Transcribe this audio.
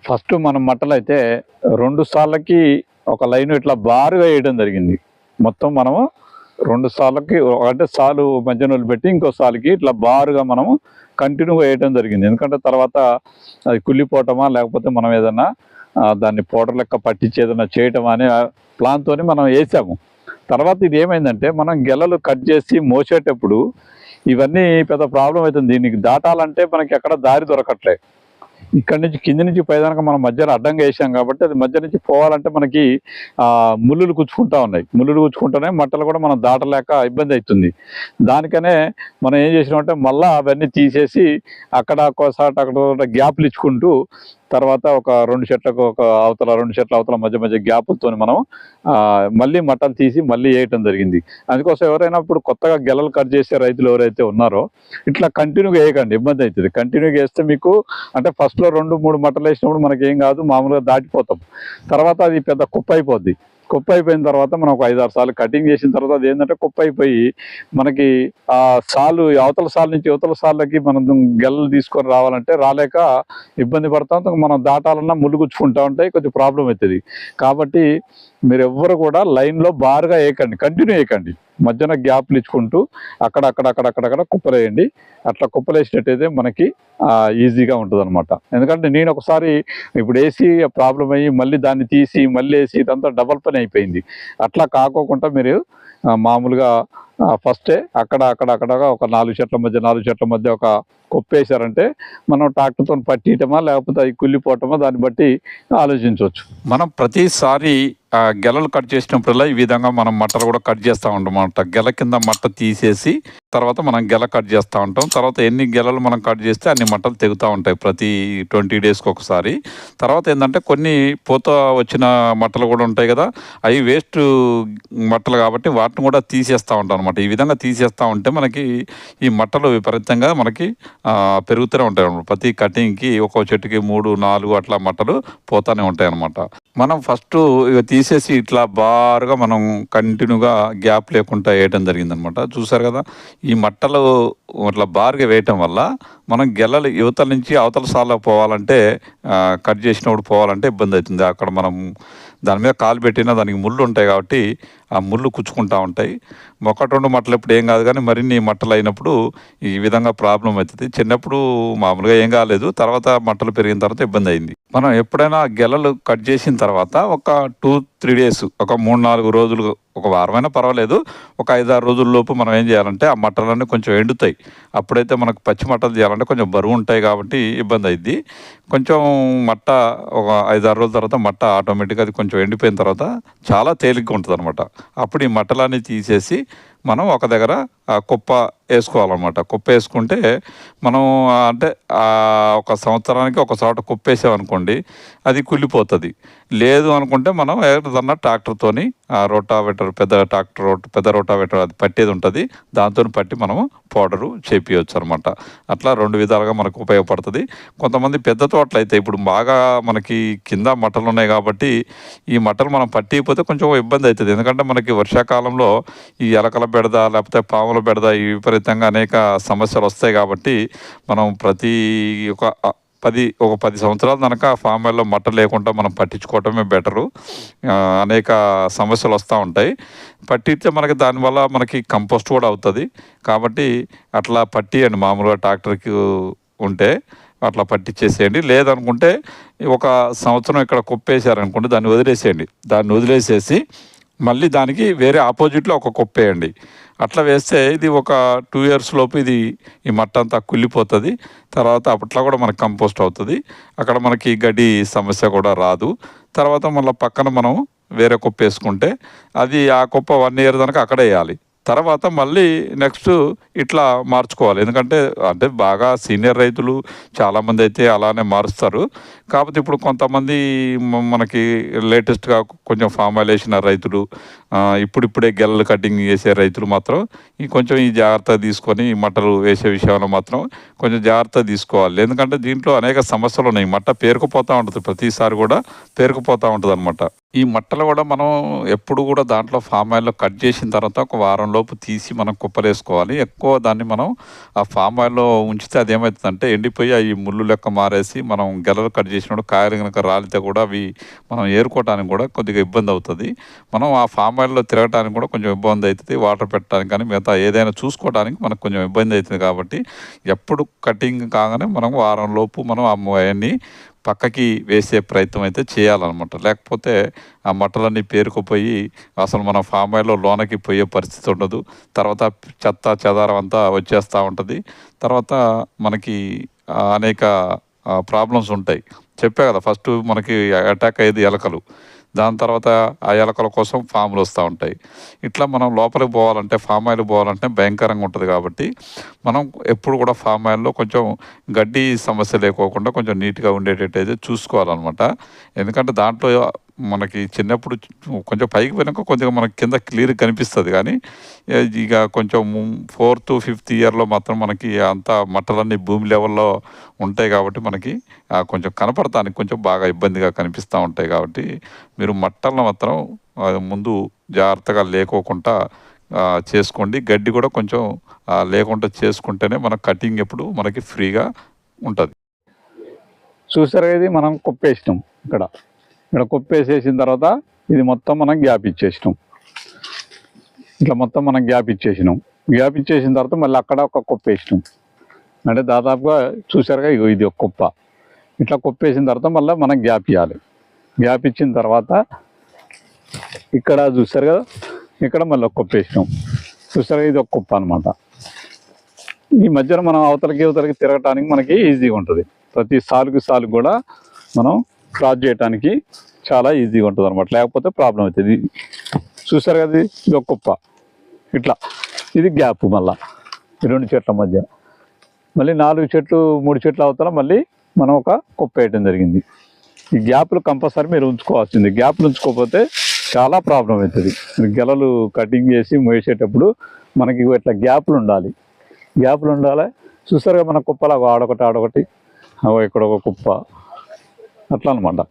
First మనం మట్టలైతే 2 సార్లకి ఒక line ఇట్లా బారుగా వేయడం జరిగింది. మొత్తం మనము 2 సార్లకి అంటే సాలు మధ్యన వదిలిపెట్టి ఇంకో సాలుకి ఇట్లా బారుగా మనము కంటిన్యూగా వేయడం జరిగింది. ఎందుకంటే తర్వాత అది కుళ్ళిపోవటమా లేకపోతే మనం ఏదన్నా దాన్ని పౌడర్ లెక్క పట్టించి ఏదైనా చేయటం అనే ప్లాన్‌తోని మనం వేసాము. తర్వాత ఇది ఏమైందంటే మనం గెలలు కట్ చేసి మోసేటప్పుడు ఇవన్నీ పెద్ద ప్రాబ్లమ్ అవుతుంది. దీనికి దాటాలంటే మనకి ఎక్కడ దారి దొరకట్లే. ఇక్కడి నుంచి కింది నుంచి పైదాకా మనం మధ్యలో అడ్డంగా వేసాం కాబట్టి అది మధ్య నుంచి పోవాలంటే మనకి ముళ్ళులు గుచ్చుకుంటా ఉన్నాయి. ముళ్ళులు గుచ్చుకుంటూనే మట్టలు కూడా మనం దాటలేక ఇబ్బంది అవుతుంది. దానికనే మనం ఏం చేసినామంటే మళ్ళీ అవన్నీ తీసేసి అక్కడ ఒకసారి అక్కడ గ్యాప్లు ఇచ్చుకుంటూ తర్వాత ఒక 2 చెట్లకు ఒక అవతల 2 చెట్ల అవతల మధ్య మధ్య గ్యాపులతో మనం మళ్ళీ మట్టలు తీసి మళ్ళీ వేయటం జరిగింది. అందుకోసం ఎవరైనా ఇప్పుడు కొత్తగా గెలలు కట్ చేసే రైతులు ఎవరైతే ఉన్నారో ఇట్లా కంటిన్యూగా వేయకండి, ఇబ్బంది అవుతుంది. కంటిన్యూగా వేస్తే మీకు అంటే ఫస్ట్లో 2-3 మట్టలు వేసినప్పుడు మనకి ఏం కాదు, మామూలుగా దాటిపోతాం. తర్వాత అది పెద్ద కుప్ప అయిపోద్ది. కుప్ప అయిపోయిన తర్వాత మనం ఒక 5-6 సార్లు కటింగ్ చేసిన తర్వాత అది ఏంటంటే కుప్ప అయిపోయి మనకి ఆ సాలు అవతల సాలు నుంచి యువతల సార్లకి మనం గెలలు తీసుకొని రావాలంటే రాలేక ఇబ్బంది పడతాం. మనం దాటాలన్నా ముళ్ళు గుచ్చుకుంటా ఉంటాయి, కొంచెం ప్రాబ్లం అవుతుంది. కాబట్టి మీరు ఎవ్వరు కూడా లైన్లో బారుగా వేయకండి, కంటిన్యూ వేయకండి. మధ్యన గ్యాప్లు ఇచ్చుకుంటూ అక్కడక్కడ కుప్పలు వేయండి. అట్లా కుప్పలు వేసినట్టయితే మనకి ఈజీగా ఉంటుంది అనమాట. ఎందుకంటే నేను ఒకసారి ఇప్పుడు వేసి ప్రాబ్లం అయ్యి మళ్ళీ దాన్ని తీసి మళ్ళీ వేసి ఇదంతా డబల్ పని అయిపోయింది. అట్లా కాకోకుండా మీరు మామూలుగా ఫస్టే అక్కడగా ఒక 4 చెట్ల మధ్య ఒక కొప్పేశారంటే మనం ట్రాక్టర్తో పట్టియటమా లేకపోతే అది కుళ్ళిపోవటమా దాన్ని బట్టి ఆలోచించవచ్చు. మనం ప్రతిసారి గెలలు కట్ చేసినప్పుడల్లా ఈ విధంగా మనం మట్టలు కూడా కట్ చేస్తూ ఉంటాం అన్నమాట. గెల కింద మట్ట తీసేసి తర్వాత మనం గెల కట్ చేస్తూ ఉంటాం. తర్వాత ఎన్ని గెలలు మనం కట్ చేస్తే అన్ని మట్టలు తెగుతూ ఉంటాయి ప్రతి 20 డేస్కి ఒకసారి. తర్వాత ఏంటంటే కొన్ని పూత వచ్చిన మట్టలు కూడా ఉంటాయి కదా, అవి వేస్ట్ మట్టలు కాబట్టి వాటిని కూడా తీసేస్తూ ఉంటాం అనమాట. ఈ విధంగా తీసేస్తూ ఉంటే మనకి ఈ మట్టలు విపరీతంగా మనకి పెరుగుతూనే ఉంటాయి అన్నమాట. ప్రతి కటింగ్కి ఒక్కో చెట్టుకి 3-4 అట్లా మట్టలు పోతూనే ఉంటాయి అన్నమాట. మనం ఫస్ట్ ఇక తీసేసి ఇట్లా బారుగా మనం కంటిన్యూగా గ్యాప్ లేకుండా వేయటం జరిగిందనమాట. చూసారు కదా, ఈ మట్టలు అట్లా బారుగా వేయటం వల్ల మనం గెలలు యువతల నుంచి అవతల సార్లకు పోవాలంటే కట్ చేసినప్పుడు పోవాలంటే ఇబ్బంది అవుతుంది. అక్కడ మనం దాని మీద కాలు పెట్టినా దానికి ముళ్ళు ఉంటాయి కాబట్టి ఆ ముళ్ళు కుచ్చుకుంటూ ఉంటాయి. 1-2 మట్టలు ఎప్పుడు ఏం కాదు, కానీ మరిన్ని మట్టలు అయినప్పుడు ఈ విధంగా ప్రాబ్లం అవుతుంది. చిన్నప్పుడు మామూలుగా ఏం కాలేదు, తర్వాత మట్టలు పెరిగిన తర్వాత ఇబ్బంది అయింది. మనం ఎప్పుడైనా గెలలు కట్ చేసిన తర్వాత ఒక 2-3 డేస్, ఒక 3-4 రోజులు, ఒక వారమైనా పర్వాలేదు, ఒక 5-6 రోజుల లోపు మనం ఏం చేయాలంటే ఆ మట్టలన్నీ కొంచెం ఎండుతాయి. అప్పుడైతే మనకు పచ్చి మట్టలు చేయాలంటే కొంచెం బరువు ఉంటాయి కాబట్టి ఇబ్బంది అయింది. కొంచెం మట్ట ఒక 5-6 రోజుల తర్వాత మట్ట ఆటోమేటిక్గా అది కొంచెం ఎండిపోయిన తర్వాత చాలా తేలిగ్గా ఉంటుంది అనమాట. అప్పుడు ఈ మట్టలన్నీ తీసేసి మనం ఒక దగ్గర కుప్ప వేసుకోవాలన్నమాట. కుప్ప వేసుకుంటే మనం అంటే ఒక సంవత్సరానికి ఒక చోట కుప్ప వేసామనుకోండి అది కుళ్ళిపోతుంది. లేదు అనుకుంటే మనం ఏదన్నా ట్రాక్టర్తోని రోటావేటర్ పెద్ద రోటావేటర్ అది పట్టేది ఉంటుంది, దాంతో పట్టి మనము పౌడరు చేపియవచ్చు అనమాట. అట్లా 2 విధాలుగా మనకు ఉపయోగపడుతుంది. కొంతమంది పెద్ద తోటలు అయితే ఇప్పుడు బాగా మనకి కింద మట్టలు ఉన్నాయి కాబట్టి ఈ మట్టలు మనం పట్టిపోతే కొంచెం ఇబ్బంది అవుతుంది. ఎందుకంటే మనకి వర్షాకాలంలో ఈ ఎలకల బెడద లేకపోతే పాముల బెడద ఈ విపరీతంగా అనేక సమస్యలు వస్తాయి కాబట్టి మనం ప్రతి ఒక 10 సంవత్సరాల కనుక ఫామ్ ఆయిల్లో మట్ట లేకుండా మనం పట్టించుకోవటమే బెటరు. అనేక సమస్యలు వస్తూ ఉంటాయి. పట్టిస్తే మనకి దానివల్ల మనకి కంపోస్ట్ కూడా అవుతుంది. కాబట్టి అట్లా పట్టియండి, మామూలుగా ట్రాక్టర్కి ఉంటే అట్లా పట్టించేసేయండి. లేదనుకుంటే ఒక సంవత్సరం ఇక్కడ కుప్పేసారనుకోండి దాన్ని వదిలేసేయండి. దాన్ని వదిలేసేసి మళ్ళీ దానికి వేరే ఆపోజిట్లో ఒక కుప్పేయండి. అట్లా వేస్తే ఇది ఒక 2 ఇయర్స్ లోపు ఈ మట్ట అంతా కుళ్ళిపోతుంది. తర్వాత అట్లా కూడా మనకి కంపోస్ట్ అవుతుంది. అక్కడ మనకి గడ్డి సమస్య కూడా రాదు. తర్వాత మళ్ళీ పక్కన మనం వేరే కుప్ప వేసుకుంటే అది ఆ కుప్ప 1 ఇయర్ దాకా అక్కడే వేయాలి. తర్వాత మళ్ళీ నెక్స్ట్ ఇట్లా మార్చుకోవాలి. ఎందుకంటే అంటే బాగా సీనియర్ రైతులు చాలామంది అయితే అలానే మారుస్తారు. కాకపోతే ఇప్పుడు కొంతమంది మనకి లేటెస్ట్గా కొంచెం ఫామ్ ఆయిల్ వేసిన రైతులు, ఇప్పుడిప్పుడే గెలలు కటింగ్ చేసే రైతులు మాత్రం కొంచెం ఈ జాగ్రత్త తీసుకొని మట్టలు వేసే విషయంలో మాత్రం కొంచెం జాగ్రత్త తీసుకోవాలి. ఎందుకంటే దీంట్లో అనేక సమస్యలు ఉన్నాయి. మట్ట పేరుకుపోతూ ఉంటుంది, ప్రతిసారి కూడా పేరుకుపోతూ ఉంటుంది అనమాట. ఈ మట్టలు కూడా మనం ఎప్పుడు కూడా దాంట్లో ఫామ్ ఆయిల్‌లో కట్ చేసిన తర్వాత ఒక వారం లోపు తీసి మనం కుప్పలేసుకోవాలి. ఎక్కువ దాన్ని మనం ఆ ఫామ్ ఆయిల్‌లో ఉంచితే అదేమైతదంటే ఎండిపోయి అయి ముళ్ళు లెక్క మారేసి మనం గెలలు కట్ చేసినప్పుడు కాయలు గనక రాలితే కూడా అవి మనం ఏరుకోవటానికి కూడా కొద్దిగా ఇబ్బందవుతది. మనం ఆ ఫామ్ ఆయిల్‌లో తిరగటానికి కూడా కొంచెం ఇబ్బందయితది. వాటర్ పెట్టడానికి కానీ మిగతా ఏదైనా చూసుకోవడానికి మనకు కొంచెం ఇబ్బందయితది కాబట్టి ఎప్పుడు కటింగ్ కాగానే మనం వారం లోపు మనం అయన్నీ పక్కకి వేసే ప్రయత్నం అయితే చేయాలనమాట. లేకపోతే ఆ మట్టలన్నీ పేరుకుపోయి అసలు మన ఫామ్ ఆయిల్‌లో లోనకి పోయే పరిస్థితి ఉండదు. తర్వాత చెత్త చెదారం అంతా వచ్చేస్తా ఉంటది. తర్వాత మనకి అనేక ప్రాబ్లమ్స్ ఉంటాయి. చెప్పా కదా! ఫస్టు మనకి అటాక్ అయ్యేది ఎలకలు. దాని తర్వాత ఆ ఎలకల కోసం పాములు వస్తా ఉంటాయి. ఇట్లా మనం లోపలికి పోవాలంటే ఫామ్ ఆయిల్‌కి పోవాలంటే భయంకరంగా ఉంటది కాబట్టి, మనం ఎప్పుడు కూడా ఫామ్ ఆయిల్‌లో కొంచెం గడ్డి సమస్య లేకోకుండా కొంచెం నీట్‌గా ఉండేటట్టయితే చూసుకోవాలనమాట. ఎందుకంటే దాంట్లో మనకి చిన్నప్పుడు కొంచెం పైకి పోయినాక కొద్దిగా మనకి కింద క్లియర్‌గా కనిపిస్తది గానీ, ఇక కొంచెం 4థ్, 5థ్ ఇయర్‌లో మాత్రం మనకి అంతా మట్టలన్నీ భూమి లెవెల్‌లో ఉంటాయి కాబట్టి మనకి కొంచెం కనపడటానికి కొంచెం బాగా ఇబ్బందిగా కనిపిస్తా ఉంటాయి కాబట్టి, మీరు మట్టలను మాత్రం ముందు జాగ్రత్తగా లేకోకుండా చేసుకోండి. గడ్డి కూడా కొంచెం లేకుండా చేసుకుంటేనే మన కటింగ్ ఎప్పుడు మనకి ఫ్రీగా ఉంటది. చూసారుగా ఇది మనం కుప్పేసినాం ఇక్కడ. ఇక్కడ కుప్పేసేసిన తర్వాత ఇది మొత్తం మనం గ్యాప్ ఇచ్చేసినాం. ఇట్లా మొత్తం మనం గ్యాప్ ఇచ్చేసినాం. గ్యాప్ ఇచ్చేసిన తర్వాత మళ్ళీ అక్కడ ఒక కుప్పేసినాం. అంటే దాదాపుగా చూసారుగా ఇగో ఇది ఒక కుప్ప. ఇట్లా కుప్పేసిన తర్వాత మళ్ళీ మనం గ్యాప్ ఇవ్వాలి. గ్యాప్ ఇచ్చిన తర్వాత ఇక్కడ చూస్తారు కదా, ఇక్కడ మళ్ళీ ఒక కుప్పేసినాం. చూసారుగా ఇది ఒక కుప్ప అనమాట. ఈ మధ్యన మనం అవతలకి తిరగటానికి మనకి ఈజీగా ఉంటుంది. ప్రతి సాలుకి కూడా మనం క్రాస్ చేయడానికి చాలా ఈజీగా ఉంటుంది అనమాట. లేకపోతే ప్రాబ్లం అవుతుంది. చూసారు కదా, ఇది ఒక కుప్ప. ఇట్లా ఇది గ్యాప్. మళ్ళీ ఈ 2 చెట్ల మధ్య మళ్ళీ 4 చెట్లు 3 చెట్లు అవతల మళ్ళీ మనం ఒక కుప్ప వేయటం జరిగింది. ఈ గ్యాప్లు కంపల్సరీ మీరు ఉంచుకోవాల్సింది. గ్యాప్లు ఉంచుకోకపోతే చాలా ప్రాబ్లం అవుతుంది. మీరు గెలలు కటింగ్ చేసి మోసేటప్పుడు మనకి ఇట్లా గ్యాప్లు ఉండాలి. చూసారుగా మన కుప్పలా ఆడొకటి ఇక్కడ ఒక కుప్ప అట్లా అనమాట.